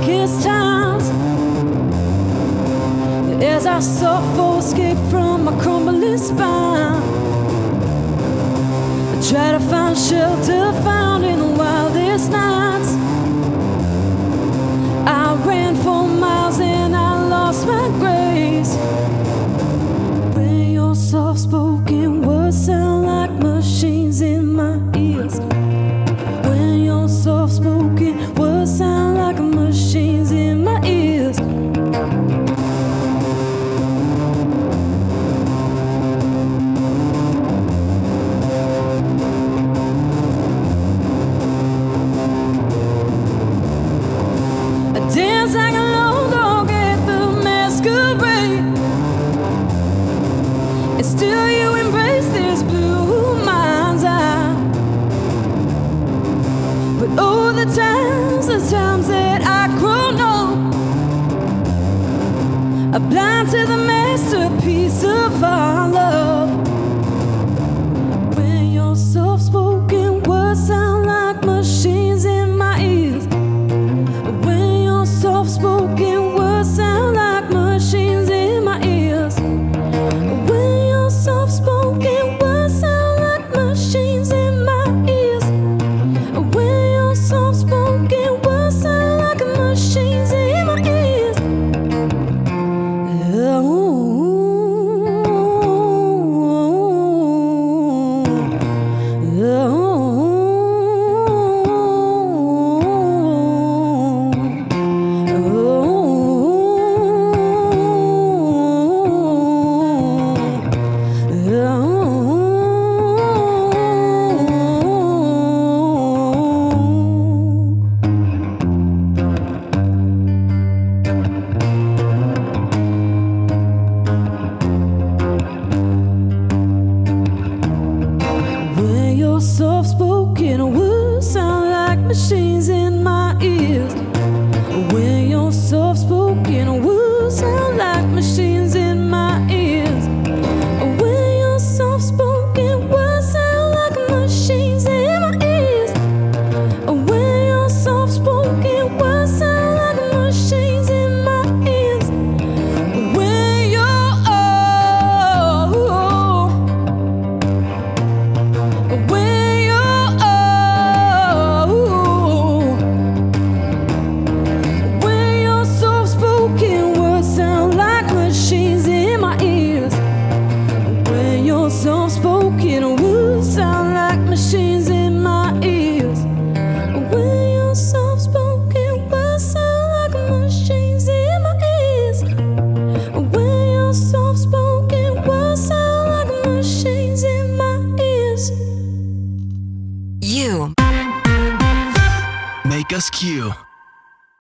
darkest times, as I sought for escape from my crumbling spine, I try to find shelter found in the wildest nights. I ran for miles and I lost my grace. When your soft-spoken words sound like machines in my ears. When your soft-spoken words sound like machines in my ears. I dance like a lone dog at the masquerade, and still you embrace this blue mind's eye. But oh, the times that I grow numb, I'm blind to the masterpiece of our love. When your soft-spoken words sound like machines in my ears. When your soft-spoken words sound like machines in my ears. When your soft-spoken words sound like machines in my ears. When your soft-spoken words sound like machines in my ears. When your soft-spoken words sound like machines in my ears. When your soft-spoken words sound like machines in my ears. When your soft-spoken words sound like machines in my ears. When your soft-spoken words sound like machines in my ears. When you're when you're when your soft-spoken words sound like machines in my ears. When your soft-spoken words sound like machines in my ears. When your soft-spoken words sound like machines in my ears. When your soft-spoken words sound like machines in my ears. You make us Q.